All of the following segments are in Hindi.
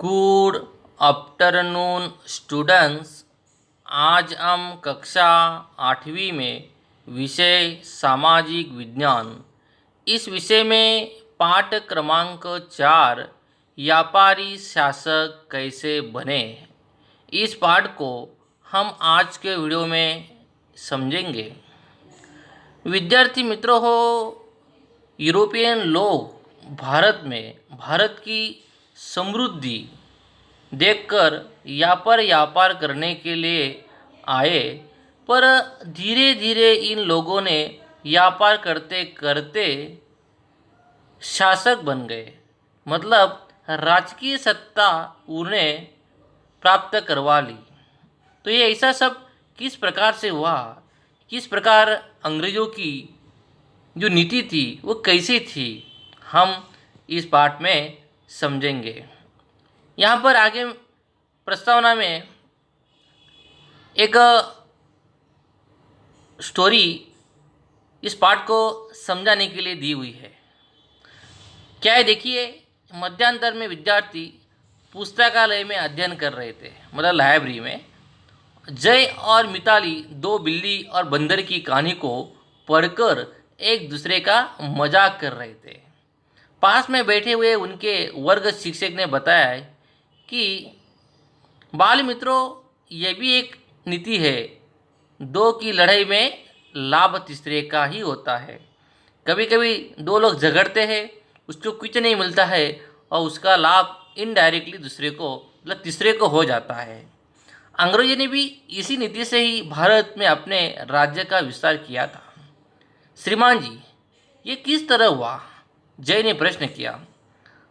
Good afternoon students. आज हम कक्षा 8वीं में विषय सामाजिक विज्ञान इस विषय में पाठ क्रमांक 4 व्यापारी शासक कैसे बने, इस पाठ को हम आज के वीडियो में समझेंगे। विद्यार्थी मित्रों हो, यूरोपियन लोग भारत की समृद्धि देखकर व्यापार करने के लिए आए, पर धीरे धीरे इन लोगों ने व्यापार करते करते शासक बन गए। मतलब राजकीय सत्ता उन्हें प्राप्त करवा ली। तो ये ऐसा सब किस प्रकार से हुआ, किस प्रकार अंग्रेज़ों की जो नीति थी वो कैसी थी, हम इस पाठ में समझेंगे। यहाँ पर आगे प्रस्तावना में एक स्टोरी इस पाठ को समझाने के लिए दी हुई है। क्या है देखिए, मध्यांतर में विद्यार्थी पुस्तकालय में अध्ययन कर रहे थे, मतलब लाइब्रेरी में। जय और मिताली दो बिल्ली और बंदर की कहानी को पढ़कर एक दूसरे का मजाक कर रहे थे। पास में बैठे हुए उनके वर्ग शिक्षक ने बताया कि बाल मित्रों, यह भी एक नीति है, दो की लड़ाई में लाभ तीसरे का ही होता है। कभी कभी दो लोग झगड़ते हैं, उसको कुछ नहीं मिलता है और उसका लाभ इनडायरेक्टली दूसरे को मतलब तीसरे को हो जाता है। अंग्रेजों ने भी इसी नीति से ही भारत में अपने राज्य का विस्तार किया था। श्रीमान जी, ये किस तरह हुआ? जय ने प्रश्न किया।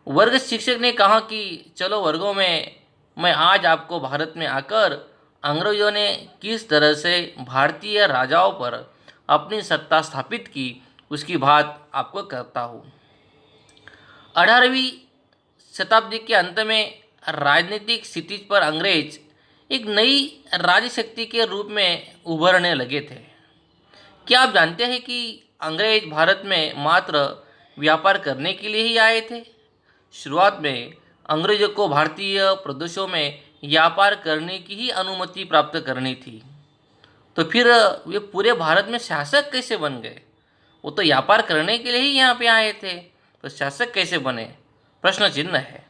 वर्ग शिक्षक ने कहा कि चलो वर्गों में मैं आज आपको भारत में आकर अंग्रेजों ने किस तरह से भारतीय राजाओं पर अपनी सत्ता स्थापित की उसकी बात आपको करता हूँ। 18वीं शताब्दी के अंत में राजनीतिक स्थिति पर अंग्रेज एक नई राजशक्ति के रूप में उभरने लगे थे। क्या आप जानते हैं कि अंग्रेज भारत में मात्र व्यापार करने के लिए ही आए थे? शुरुआत में अंग्रेजों को भारतीय प्रदेशों में व्यापार करने की ही अनुमति प्राप्त करनी थी। तो फिर वे पूरे भारत में शासक कैसे बन गए? वो तो व्यापार करने के लिए ही यहाँ पे आए थे, तो शासक कैसे बने? प्रश्न चिन्ह है।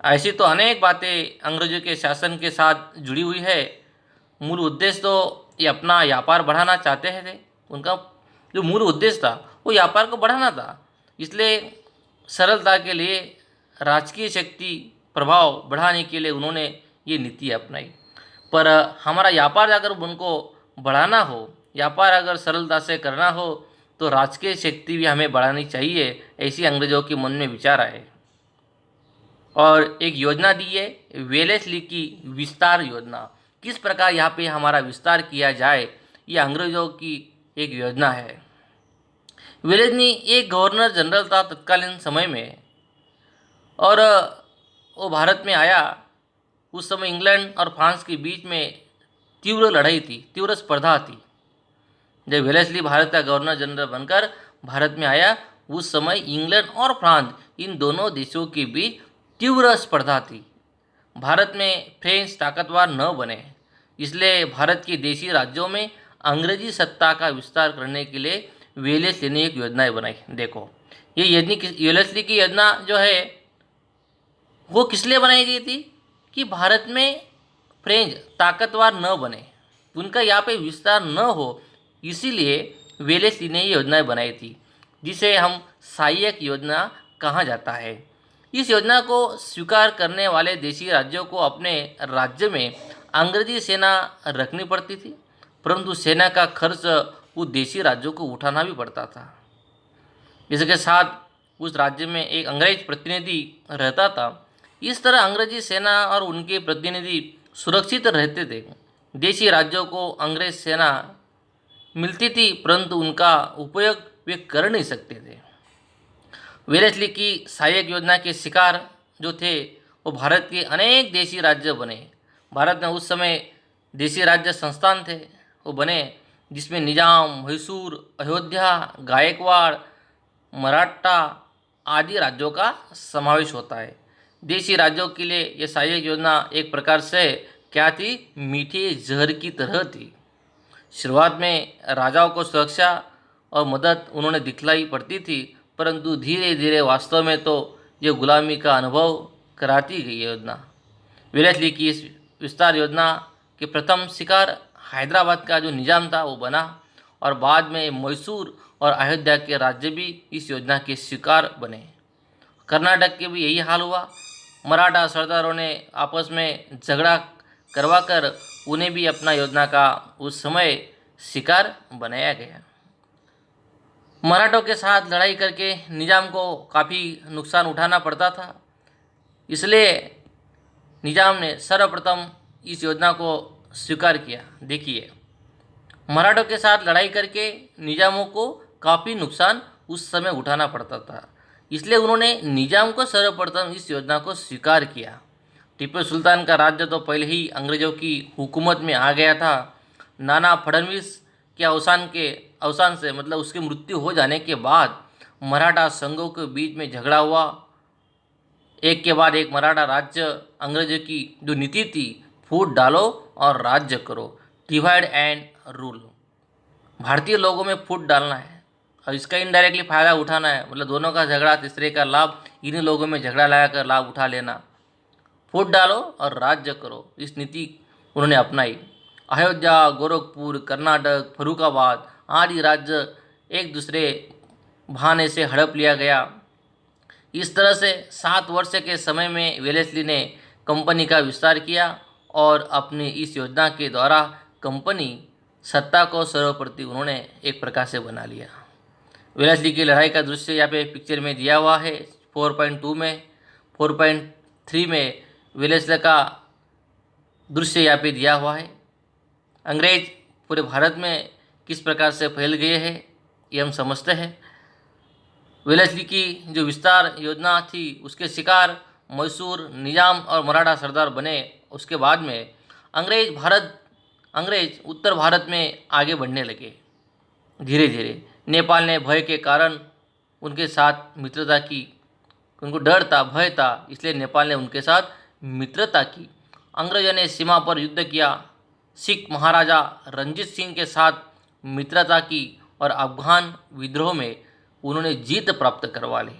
ऐसी तो अनेक बातें अंग्रेजों के शासन के साथ जुड़ी हुई है। मूल उद्देश्य तो ये अपना व्यापार बढ़ाना चाहते थे। उनका जो मूल उद्देश्य था वो व्यापार को बढ़ाना था। इसलिए सरलता के लिए, राजकीय शक्ति प्रभाव बढ़ाने के लिए उन्होंने ये नीति अपनाई। पर हमारा व्यापार अगर उनको बढ़ाना हो, व्यापार अगर सरलता से करना हो, तो राजकीय शक्ति भी हमें बढ़ानी चाहिए, ऐसी अंग्रेजों के मन में विचार आए और एक योजना दी है, वेलेस्ली की विस्तार योजना। किस प्रकार यहाँ पे हमारा विस्तार किया जाए, ये अंग्रेजों की एक योजना है। वेलेस्ली एक गवर्नर जनरल था तत्कालीन समय में, और वो भारत में आया। उस समय इंग्लैंड और फ्रांस के बीच में तीव्र लड़ाई थी, तीव्र स्पर्धा थी। जब वेलेस्ली भारत का गवर्नर जनरल बनकर भारत में आया, उस समय इंग्लैंड और फ्रांस इन दोनों देशों के बीच तीव्र स्पर्धा थी। भारत में फ्रेंच ताकतवर न बने, इसलिए भारत के देशी राज्यों में अंग्रेजी सत्ता का विस्तार करने के लिए वेलेस्ली ने एक योजना बनाई। देखो, ये वेलेस्ली की योजना जो है वो किस लिए बनाई गई थी कि भारत में फ्रेंच ताकतवर न बने, उनका यहाँ पे विस्तार न हो, इसीलिए वेलेस्ली ने ये योजनाएं बनाई थी, जिसे हम सहायक योजना कहा जाता है। इस योजना को स्वीकार करने वाले देशी राज्यों को अपने राज्य में अंग्रेजी सेना रखनी पड़ती थी, परंतु सेना का खर्च उस देशी राज्यों को उठाना भी पड़ता था। इसके साथ उस राज्य में एक अंग्रेज प्रतिनिधि रहता था। इस तरह अंग्रेजी सेना और उनके प्रतिनिधि सुरक्षित रहते थे। देशी राज्यों को अंग्रेज सेना मिलती थी, परंतु उनका उपयोग वे कर नहीं सकते थे। वेलेस्ली की सहायक योजना के शिकार जो थे वो भारत के अनेक देशी राज्य बने। भारत में उस समय देशी राज्य संस्थान थे वो बने, जिसमें निजाम, मैसूर, अयोध्या, गायकवाड़, मराठा आदि राज्यों का समावेश होता है। देशी राज्यों के लिए यह सहायक योजना एक प्रकार से क्या थी, मीठे जहर की तरह थी। शुरुआत में राजाओं को सुरक्षा और मदद उन्होंने दिखलाई पड़ती थी, परंतु धीरे धीरे वास्तव में तो ये गुलामी का अनुभव कराती गई योजना। वेलेस्ली की इस विस्तार योजना के प्रथम शिकार हैदराबाद का जो निज़ाम था वो बना, और बाद में मैसूर और अयोध्या के राज्य भी इस योजना के शिकार बने। कर्नाटक के भी यही हाल हुआ। मराठा सरदारों ने आपस में झगड़ा करवाकर उन्हें भी अपना योजना का उस समय शिकार बनाया गया। मराठों के साथ लड़ाई करके निज़ाम को काफ़ी नुकसान उठाना पड़ता था, इसलिए निज़ाम ने सर्वप्रथम इस योजना को स्वीकार किया। देखिए, मराठों के साथ लड़ाई करके निज़ामों को काफ़ी नुकसान उस समय उठाना पड़ता था, इसलिए उन्होंने निज़ाम को सर्वप्रथम इस योजना को स्वीकार किया। टीपू सुल्तान का राज्य तो पहले ही अंग्रेज़ों की हुकूमत में आ गया था। नाना फडणवीस के अवसान से मतलब उसकी मृत्यु हो जाने के बाद मराठा संघों के बीच में झगड़ा हुआ। एक के बाद एक मराठा राज्य अंग्रेजों की जो नीति थी, फूट डालो और राज्य करो, डिवाइड एंड रूल, भारतीय लोगों में फूट डालना है और इसका इनडायरेक्टली फ़ायदा उठाना है, मतलब दोनों का झगड़ा, तीसरे का लाभ, इन्हीं लोगों में झगड़ा लगा कर लाभ उठा लेना। फूट डालो और राज्य करो, इस नीति उन्होंने अपनाई। अयोध्या, गोरखपुर, कर्नाटक, फर्रुखाबाद आदि राज्य एक दूसरे बहाने से हड़प लिया गया। इस तरह से 7 वर्ष के समय में वेलेस्ली ने कंपनी का विस्तार किया और अपनी इस योजना के द्वारा कंपनी सत्ता को सर्वप्रति उन्होंने एक प्रकार से बना लिया। वेलेस्ली की लड़ाई का दृश्य यहाँ पे पिक्चर में दिया हुआ है 4.2 में। 4.3 में वेलेस्ली का दृश्य यहाँ पे दिया हुआ है। अंग्रेज पूरे भारत में किस प्रकार से फैल गए हैं ये हम समझते हैं। वेलेस्ली की जो विस्तार योजना थी उसके शिकार मैसूर, निजाम और मराठा सरदार बने। उसके बाद में अंग्रेज उत्तर भारत में आगे बढ़ने लगे। धीरे धीरे नेपाल ने भय के कारण उनके साथ मित्रता की, उनको डर था, भय था, इसलिए नेपाल ने उनके साथ मित्रता की। अंग्रेजों ने सीमा पर युद्ध किया, सिख महाराजा रंजीत सिंह के साथ मित्रता की और अफगान विद्रोह में उन्होंने जीत प्राप्त करवा ली।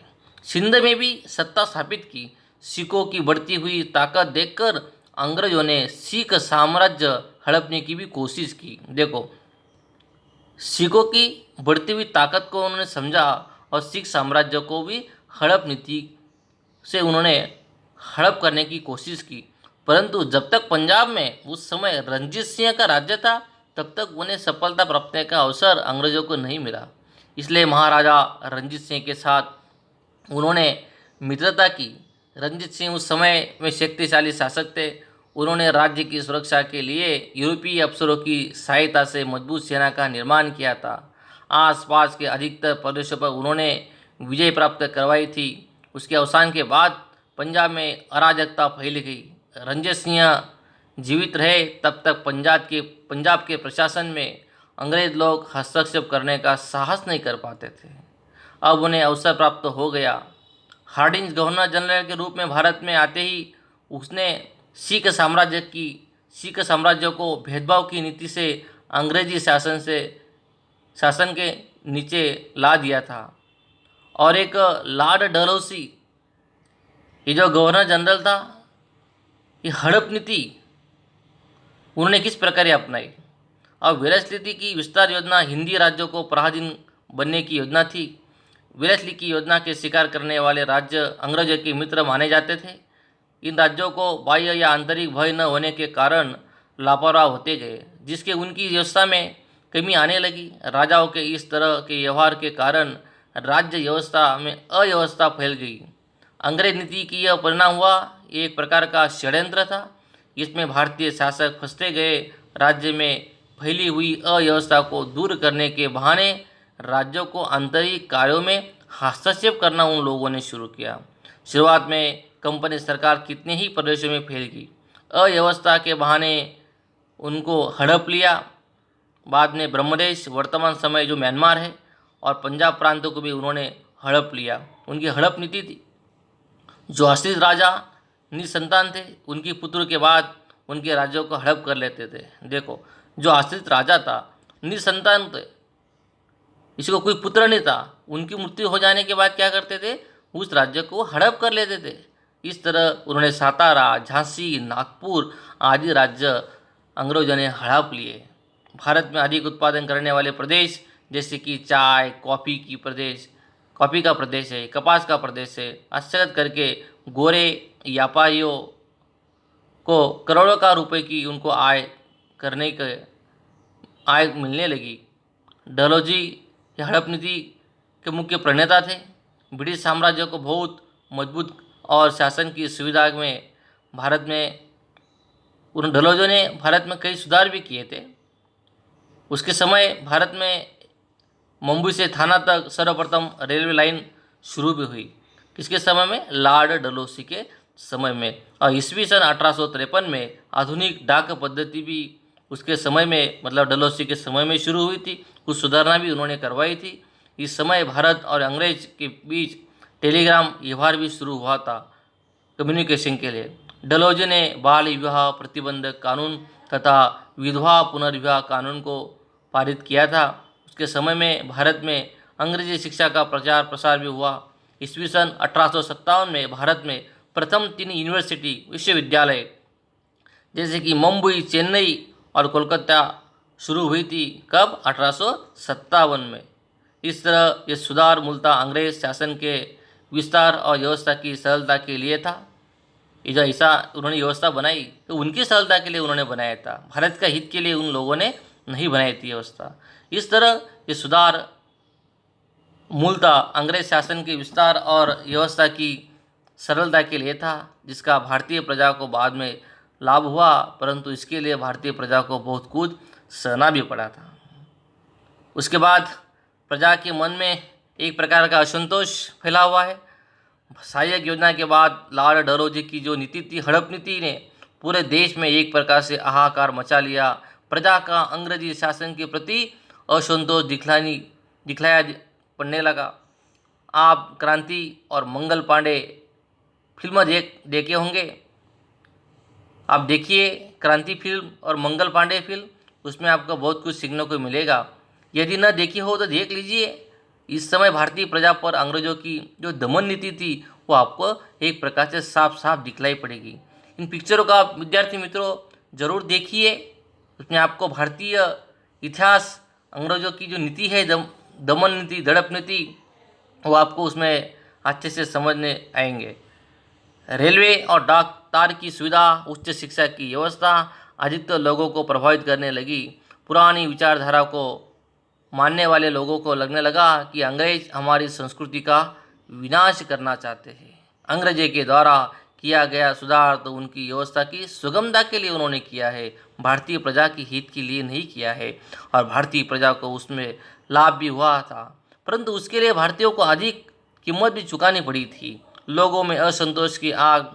सिंध में भी सत्ता स्थापित की। सिखों की बढ़ती हुई ताकत देखकर अंग्रेजों ने सिख साम्राज्य हड़पने की भी कोशिश की। देखो, सिखों की बढ़ती हुई ताकत को उन्होंने समझा और सिख साम्राज्य को भी हड़प नीति से उन्होंने हड़प करने की कोशिश की, परंतु जब तक पंजाब में उस समय रंजीत सिंह का राज्य था तब तक उन्हें सफलता प्राप्त करने का अवसर अंग्रेजों को नहीं मिला। इसलिए महाराजा रणजीत सिंह के साथ उन्होंने मित्रता की। रणजीत सिंह उस समय में शक्तिशाली शासक थे। उन्होंने राज्य की सुरक्षा के लिए यूरोपीय अफसरों की सहायता से मजबूत सेना का निर्माण किया था। आसपास के अधिकतर प्रदेशों पर उन्होंने विजय प्राप्त करवाई थी। उसके अवसान के बाद पंजाब में अराजकता फैल गई। रणजीत सिंह जीवित रहे तब तक पंजाब के प्रशासन में अंग्रेज लोग हस्तक्षेप करने का साहस नहीं कर पाते थे। अब उन्हें अवसर प्राप्त हो गया। हार्डिंज गवर्नर जनरल के रूप में भारत में आते ही उसने सिख साम्राज्य को भेदभाव की नीति से अंग्रेजी शासन के नीचे ला दिया था। और एक लॉर्ड डलहौसी, ये जो गवर्नर जनरल था, ये हड़प नीति उन्होंने किस प्रकार अपनाई। अब वेलेस्ली की विस्तार योजना हिंदी राज्यों को पराधीन बनने की योजना थी। वेलेस्ली की योजना के शिकार करने वाले राज्य अंग्रेजों के मित्र माने जाते थे। इन राज्यों को बाह्य या आंतरिक भय न होने के कारण लापरवाह होते गए, जिसके उनकी व्यवस्था में कमी आने लगी। राजाओं के इस तरह के व्यवहार के कारण राज्य व्यवस्था में अव्यवस्था फैल गई। अंग्रेज नीति की यह परिणाम हुआ। एक प्रकार का षड्यंत्र था। इसमें भारतीय शासक फंसते गए। राज्य में फैली हुई अव्यवस्था को दूर करने के बहाने राज्यों को आंतरिक कार्यों में हस्तक्षेप करना उन लोगों ने शुरू किया। शुरुआत में कंपनी सरकार कितने ही प्रदेशों में फैल गई। अव्यवस्था के बहाने उनको हड़प लिया। बाद में ब्रह्मदेश, वर्तमान समय जो म्यांमार है, और पंजाब प्रांतों को भी उन्होंने हड़प लिया। उनकी हड़प नीति थी। जो असली राजा निसंतान थे, उनकी पुत्र के बाद उनके राज्यों को हड़प कर लेते थे। देखो, जो आश्रित राजा था, निसंतान थे, इसको कोई पुत्र नहीं था, उनकी मृत्यु हो जाने के बाद क्या करते थे, उस राज्य को हड़प कर लेते थे। इस तरह उन्होंने सातारा, झांसी, नागपुर आदि राज्य अंग्रेजों ने हड़प लिए। भारत में अधिक उत्पादन करने वाले प्रदेश जैसे कि चाय, कॉफ़ी का प्रदेश है, कपास का प्रदेश है, हस्तगत करके गोरे व्यापारियों को करोड़ों का रुपए की उनको आय मिलने लगी। डलहौजी हड़प नीति के मुख्य प्रणेता थे। ब्रिटिश साम्राज्य को बहुत मजबूत और शासन की सुविधा में भारत में उन डलहौजियों ने भारत में कई सुधार भी किए थे। उसके समय भारत में मुंबई से थाना तक सर्वप्रथम रेलवे लाइन शुरू भी हुई। किसके समय में? लॉर्ड डलहौजी के समय में। और ईस्वी सन 1853 में आधुनिक डाक पद्धति भी उसके समय में, मतलब डलहौजी के समय में शुरू हुई थी। कुछ सुधारना भी उन्होंने करवाई थी। इस समय भारत और अंग्रेज के बीच टेलीग्राम व्यवहार भी शुरू हुआ था कम्युनिकेशन के लिए। डलहौजी ने बाल विवाह प्रतिबंधक कानून तथा विधवा पुनर्विवाह कानून को पारित किया था। उसके समय में भारत में अंग्रेजी शिक्षा का प्रचार प्रसार भी हुआ। ईस्वी सन 1857 में भारत में प्रथम 3 यूनिवर्सिटी विश्वविद्यालय जैसे कि मुंबई, चेन्नई और कोलकाता शुरू हुई थी। कब? 1857 में। इस तरह ये सुधार मूलतः अंग्रेज शासन के विस्तार और व्यवस्था की सरलता के लिए था। ये जो ऐसा उन्होंने व्यवस्था बनाई तो उनकी सरलता के लिए उन्होंने बनाया था, भारत का हित के लिए उन लोगों ने नहीं बनाई थी व्यवस्था। इस तरह ये सुधार मूलतः अंग्रेज शासन के विस्तार और व्यवस्था की सरलता के लिए था, जिसका भारतीय प्रजा को बाद में लाभ हुआ, परंतु इसके लिए भारतीय प्रजा को बहुत कुछ सहना भी पड़ा था। उसके बाद प्रजा के मन में एक प्रकार का असंतोष फैला हुआ है। सहायक योजना के बाद लॉर्ड डलहौजी की जो नीति थी, हड़प नीति, ने पूरे देश में एक प्रकार से हाहाकार मचा लिया। प्रजा का अंग्रेजी शासन के प्रति असंतोष दिखलाया पड़ने लगा। आप क्रांति और मंगल पांडे फिल्म देखे होंगे। आप देखिए क्रांति फिल्म और मंगल पांडे फिल्म, उसमें आपको बहुत कुछ सीखने को मिलेगा। यदि न देखी हो तो देख लीजिए। इस समय भारतीय प्रजा पर अंग्रेजों की जो दमन नीति थी वो आपको एक प्रकार से साफ साफ दिखलाई पड़ेगी। इन पिक्चरों का आप विद्यार्थी मित्रों जरूर देखिए। उसमें आपको भारतीय इतिहास, अंग्रेजों की जो नीति है, दमन नीति, धड़प नीति, वो आपको उसमें अच्छे से समझने आएंगे। रेलवे और डाक तार की सुविधा, उच्च शिक्षा की व्यवस्था अधिकतर लोगों को प्रभावित करने लगी। पुरानी विचारधारा को मानने वाले लोगों को लगने लगा कि अंग्रेज हमारी संस्कृति का विनाश करना चाहते हैं। अंग्रेजों के द्वारा किया गया सुधार तो उनकी व्यवस्था की सुगमता के लिए उन्होंने किया है, भारतीय प्रजा की हित के लिए नहीं किया है। और भारतीय प्रजा को उसमें लाभ भी हुआ था, परंतु उसके लिए भारतीयों को अधिक कीमत भी चुकानी पड़ी थी। लोगों में असंतोष की आग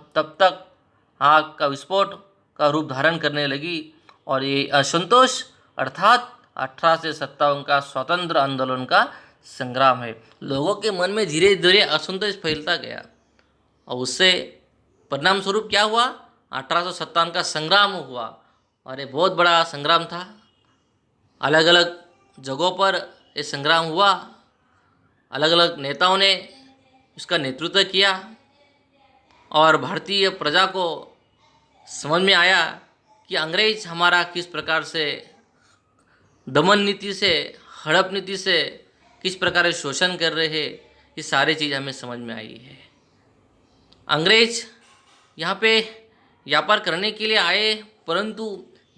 का विस्फोट का रूप धारण करने लगी। और ये असंतोष अर्थात 1857 का स्वतंत्र आंदोलन का संग्राम है। लोगों के मन में धीरे धीरे असंतोष फैलता गया और उससे परिणाम स्वरूप क्या हुआ? 1857 का संग्राम हुआ। और ये बहुत बड़ा संग्राम था। अलग अलग जगहों पर ये संग्राम हुआ। अलग अलग नेताओं ने इसका नेतृत्व किया और भारतीय प्रजा को समझ में आया कि अंग्रेज हमारा किस प्रकार से दमन नीति से, हड़प नीति से किस प्रकार से शोषण कर रहे हैं। ये सारी चीज़ हमें समझ में आई है। अंग्रेज यहाँ पे व्यापार करने के लिए आए, परंतु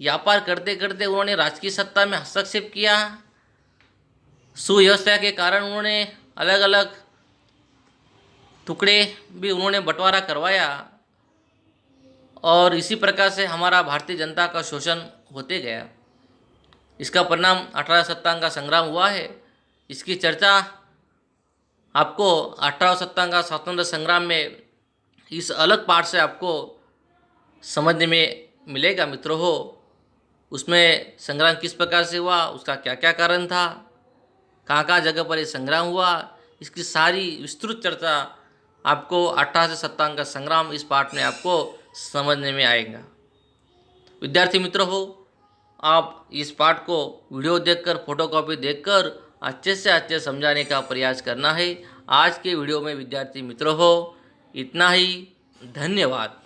व्यापार करते करते उन्होंने राजकीय सत्ता में हस्तक्षेप किया। सुव्यवस्था के कारण उन्होंने अलग अलग टुकड़े भी उन्होंने बंटवारा करवाया और इसी प्रकार से हमारा भारतीय जनता का शोषण होते गया। इसका परिणाम 1857 का संग्राम हुआ है। इसकी चर्चा आपको 1857 का स्वतंत्र संग्राम में इस अलग पार्ट से आपको समझने में मिलेगा मित्रों हो। उसमें संग्राम किस प्रकार से हुआ, उसका क्या क्या कारण था, कहाँ कहाँ जगह पर ये संग्राम हुआ, इसकी सारी विस्तृत चर्चा आपको 18 से 57 का संग्राम इस पाठ में आपको समझने में आएगा। विद्यार्थी मित्रों हो, आप इस पाठ को वीडियो देखकर, फोटोकॉपी देखकर अच्छे से अच्छे समझाने का प्रयास करना है। आज के वीडियो में विद्यार्थी मित्रों हो इतना ही। धन्यवाद।